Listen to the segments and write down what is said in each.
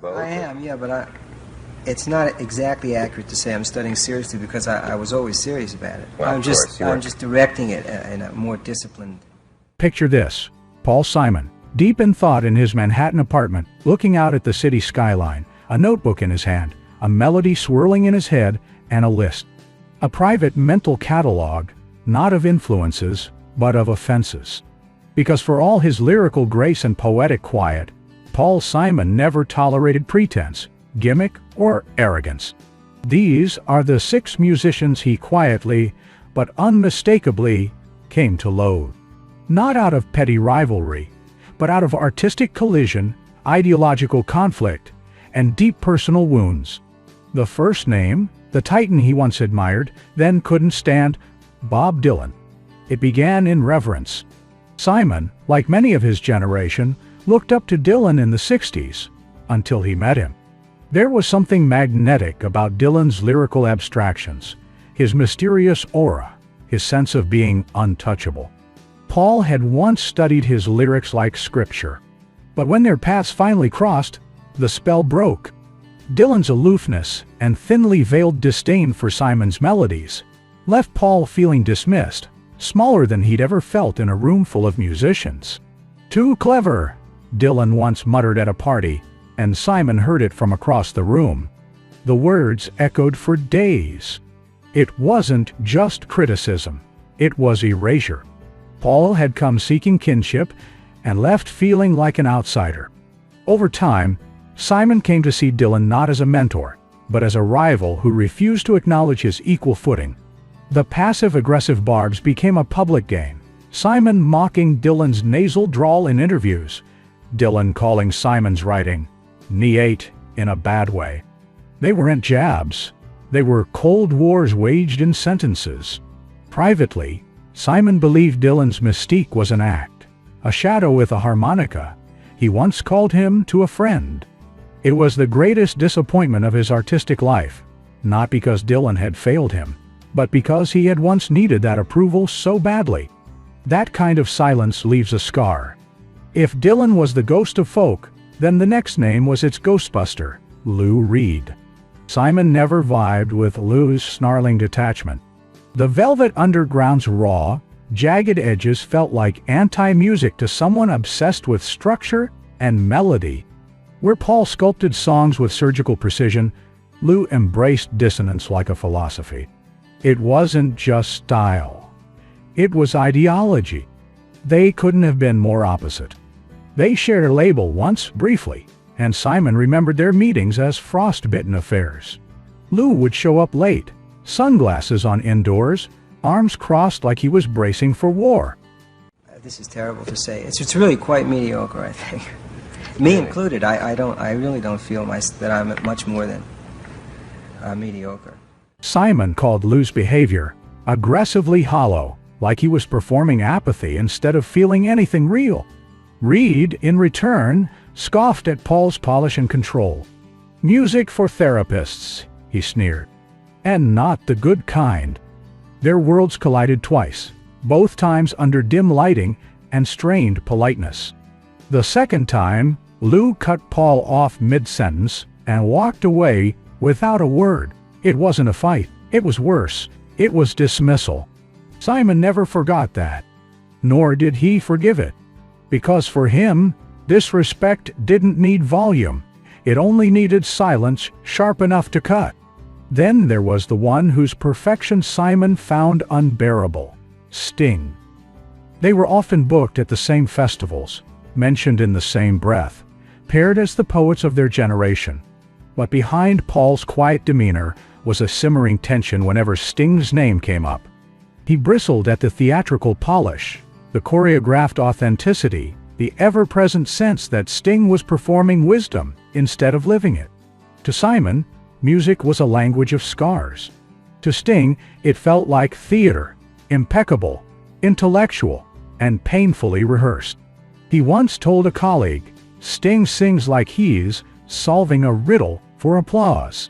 Both? I am, yeah, but it's not exactly accurate to say I'm studying seriously because I was always serious about it. Well, I'm of just course, you I'm were. just directing it in a more disciplined. Picture this: Paul Simon, deep in thought in his Manhattan apartment, looking out at the city skyline, a notebook in his hand, a melody swirling in his head, and a list. A private mental catalog, not of influences, but of offenses. Because for all his lyrical grace and poetic quiet, Paul Simon never tolerated pretense, gimmick, or arrogance. These are the 6 musicians he quietly, but unmistakably, came to loathe. Not out of petty rivalry, but out of artistic collision, ideological conflict, and deep personal wounds. The first name, the titan he once admired, then couldn't stand: Bob Dylan. It began in reverence. Simon, like many of his generation, looked up to Dylan in the 60s, until he met him. There was something magnetic about Dylan's lyrical abstractions, his mysterious aura, his sense of being untouchable. Paul had once studied his lyrics like scripture. But when their paths finally crossed, the spell broke. Dylan's aloofness and thinly veiled disdain for Simon's melodies left Paul feeling dismissed, smaller than he'd ever felt in a room full of musicians. "Too clever," Dylan once muttered at a party, and Simon heard it from across the room. The words echoed for days. It wasn't just criticism, it was erasure. Paul had come seeking kinship and left feeling like an outsider. Over time, Simon came to see Dylan not as a mentor, but as a rival who refused to acknowledge his equal footing. The passive-aggressive barbs became a public game, Simon mocking Dylan's nasal drawl in interviews, Dylan calling Simon's writing neat in a bad way. They weren't jabs. They were cold wars waged in sentences. Privately, Simon believed Dylan's mystique was an act, a shadow with a harmonica. He once called him to a friend. It was the greatest disappointment of his artistic life, not because Dylan had failed him, but because he had once needed that approval so badly. That kind of silence leaves a scar. If Dylan was the ghost of folk, then the next name was its ghostbuster, Lou Reed. Simon never vibed with Lou's snarling detachment. The Velvet Underground's raw, jagged edges felt like anti-music to someone obsessed with structure and melody. Where Paul sculpted songs with surgical precision, Lou embraced dissonance like a philosophy. It wasn't just style. It was ideology. They couldn't have been more opposite. They shared a label once, briefly, and Simon remembered their meetings as frostbitten affairs. Lou would show up late, sunglasses on indoors, arms crossed like he was bracing for war. This is terrible to say. It's really quite mediocre, I think. Me included. I really don't feel that I'm much more than mediocre. Simon called Lou's behavior aggressively hollow, like he was performing apathy instead of feeling anything real. Reed, in return, scoffed at Paul's polish and control. "Music for therapists," he sneered. "And not the good kind." Their worlds collided twice, both times under dim lighting and strained politeness. The second time, Lou cut Paul off mid-sentence and walked away without a word. It wasn't a fight. It was worse. It was dismissal. Simon never forgot that. Nor did he forgive it. Because for him, disrespect didn't need volume. It only needed silence sharp enough to cut. Then there was the one whose perfection Simon found unbearable: Sting. They were often booked at the same festivals, mentioned in the same breath, paired as the poets of their generation. But behind Paul's quiet demeanor was a simmering tension whenever Sting's name came up. He bristled at the theatrical polish, the choreographed authenticity, the ever-present sense that Sting was performing wisdom instead of living it. To Simon, music was a language of scars. To Sting, it felt like theater, impeccable, intellectual, and painfully rehearsed. He once told a colleague, "Sting sings like he's solving a riddle for applause."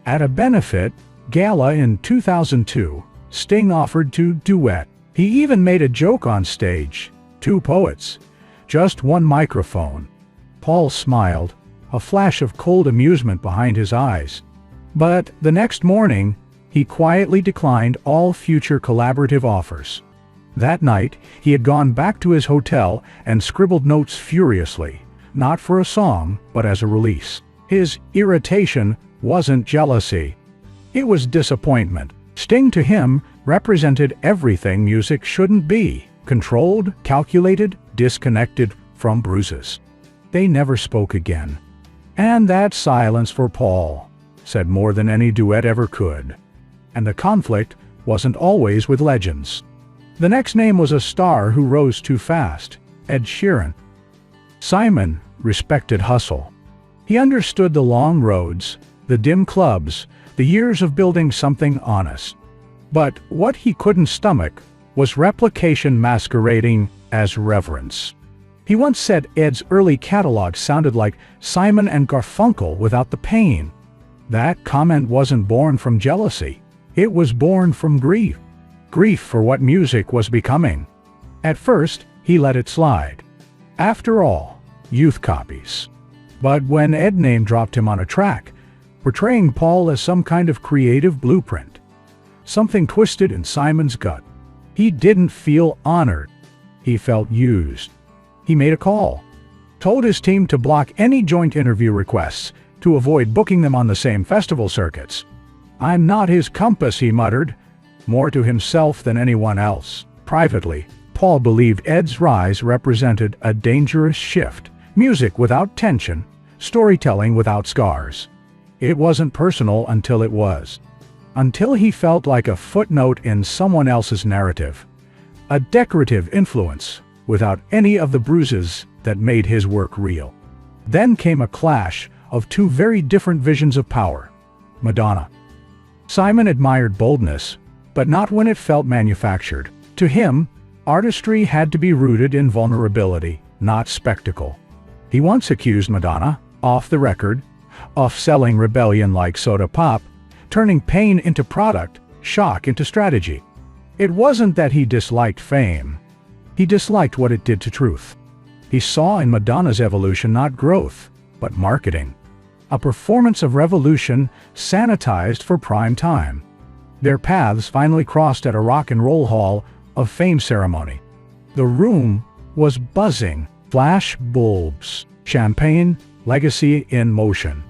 At a benefit gala in 2002, Sting offered to duet. He even made a joke on stage: 2 poets, just 1 microphone. Paul smiled, a flash of cold amusement behind his eyes. But the next morning, he quietly declined all future collaborative offers. That night, he had gone back to his hotel and scribbled notes furiously, not for a song, but as a release. His irritation wasn't jealousy. It was disappointment. Sting to him represented everything music shouldn't be: controlled, calculated, disconnected from bruises. They never spoke again. And that silence for Paul said more than any duet ever could. And the conflict wasn't always with legends. The next name was a star who rose too fast: Ed Sheeran. Simon respected hustle. He understood the long roads, the dim clubs, the years of building something honest. But what he couldn't stomach was replication masquerading as reverence. He once said Ed's early catalog sounded like Simon and Garfunkel without the pain. That comment wasn't born from jealousy. It was born from grief. Grief for what music was becoming. At first, he let it slide. After all, youth copies. But when Ed name-dropped him on a track, portraying Paul as some kind of creative blueprint, something twisted in Simon's gut. He didn't feel honored. He felt used. He made a call. Told his team to block any joint interview requests to avoid booking them on the same festival circuits. "I'm not his compass," he muttered, more to himself than anyone else. Privately, Paul believed Ed's rise represented a dangerous shift: music without tension, storytelling without scars. It wasn't personal until it was. Until he felt like a footnote in someone else's narrative. A decorative influence without any of the bruises that made his work real. Then came a clash of two very different visions of power. Madonna. Simon admired boldness, but not when it felt manufactured. To him, artistry had to be rooted in vulnerability, not spectacle. He once accused Madonna, off the record, of selling rebellion like soda pop, turning pain into product, shock into strategy. It wasn't that he disliked fame. He disliked what it did to truth. He saw in Madonna's evolution not growth, but marketing. A performance of revolution sanitized for prime time. Their paths finally crossed at a Rock and Roll Hall of Fame ceremony. The room was buzzing. Flash bulbs, champagne, legacy in motion.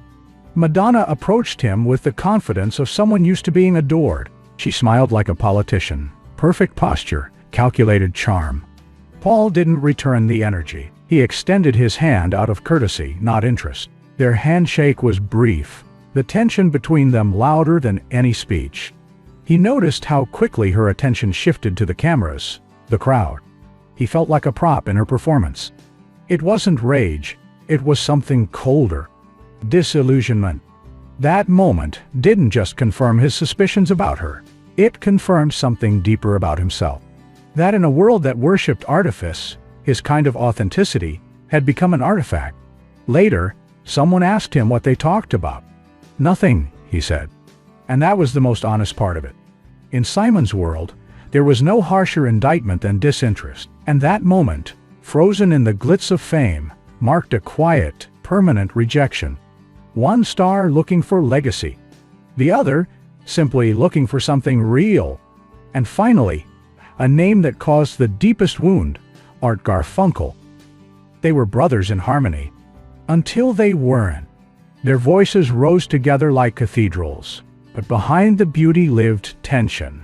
Madonna approached him with the confidence of someone used to being adored. She smiled like a politician. Perfect posture, calculated charm. Paul didn't return the energy. He extended his hand out of courtesy, not interest. Their handshake was brief, the tension between them louder than any speech. He noticed how quickly her attention shifted to the cameras, the crowd. He felt like a prop in her performance. It wasn't rage, it was something colder. Disillusionment. That moment didn't just confirm his suspicions about her. It confirmed something deeper about himself. That in a world that worshipped artifice, his kind of authenticity had become an artifact. Later, someone asked him what they talked about. "Nothing," he said. And that was the most honest part of it. In Simon's world, there was no harsher indictment than disinterest. And that moment, frozen in the glitz of fame, marked a quiet, permanent rejection. One star looking for legacy. The other, simply looking for something real. And finally, a name that caused the deepest wound: Art Garfunkel. They were brothers in harmony. Until they weren't. Their voices rose together like cathedrals. But behind the beauty lived tension,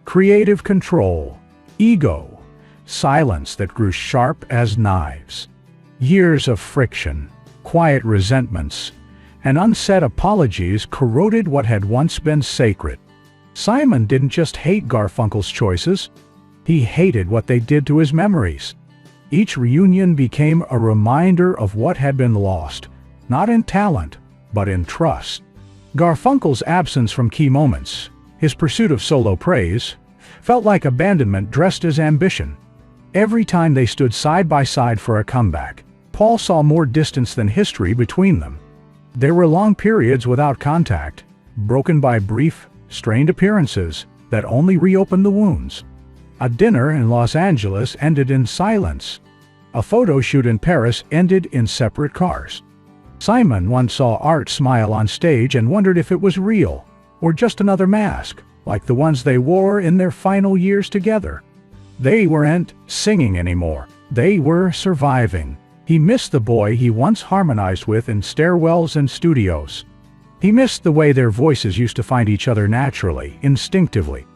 creative control, ego, silence that grew sharp as knives. Years of friction, quiet resentments, and unsaid apologies corroded what had once been sacred. Simon didn't just hate Garfunkel's choices, he hated what they did to his memories. Each reunion became a reminder of what had been lost, not in talent, but in trust. Garfunkel's absence from key moments, his pursuit of solo praise, felt like abandonment dressed as ambition. Every time they stood side by side for a comeback, Paul saw more distance than history between them. There were long periods without contact, broken by brief, strained appearances that only reopened the wounds. A dinner in Los Angeles ended in silence. A photo shoot in Paris ended in separate cars. Simon once saw Art smile on stage and wondered if it was real, or just another mask, like the ones they wore in their final years together. They weren't singing anymore. They were surviving. He missed the boy he once harmonized with in stairwells and studios. He missed the way their voices used to find each other naturally, instinctively.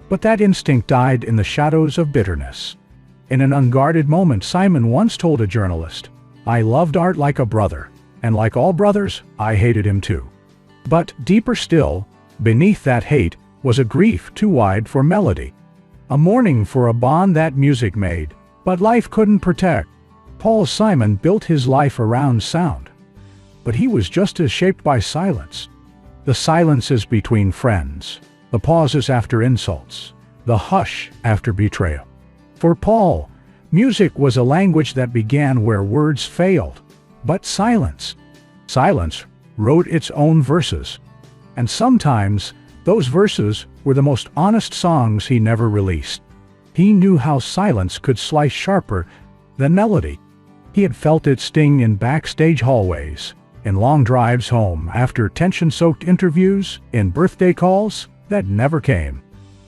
But that instinct died in the shadows of bitterness. In an unguarded moment, Simon once told a journalist, "I loved Art like a brother, and like all brothers, I hated him too." But deeper still, beneath that hate, was a grief too wide for melody. A mourning for a bond that music made, but life couldn't protect. Paul Simon built his life around sound. But he was just as shaped by silence. The silences between friends, the pauses after insults, the hush after betrayal. For Paul, music was a language that began where words failed. But silence wrote its own verses. And sometimes, those verses were the most honest songs he never released. He knew how silence could slice sharper than melody. He had felt it sting in backstage hallways, in long drives home after tension-soaked interviews, in birthday calls that never came.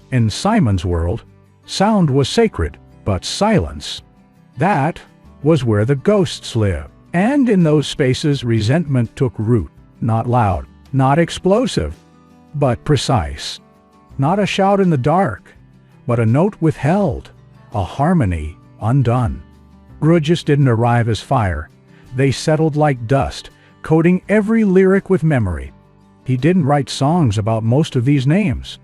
In Simon's world, sound was sacred, but silence, that was where the ghosts lived. And in those spaces, resentment took root, not loud, not explosive, but precise. Not a shout in the dark, but a note withheld, a harmony undone. Grudges didn't arrive as fire. They settled like dust, coating every lyric with memory. He didn't write songs about most of these names,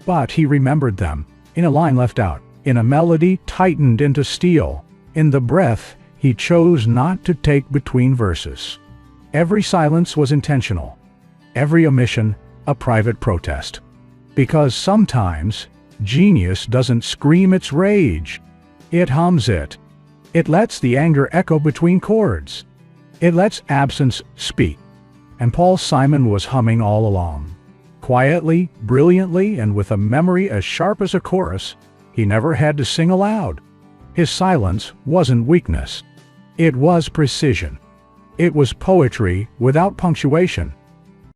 but he remembered them, in a line left out, in a melody tightened into steel, in the breath he chose not to take between verses. Every silence was intentional, every omission a private protest. Because sometimes, genius doesn't scream its rage. It hums it. It lets the anger echo between chords. It lets absence speak. And Paul Simon was humming all along. Quietly, brilliantly, and with a memory as sharp as a chorus. He never had to sing aloud. His silence wasn't weakness. It was precision. It was poetry without punctuation.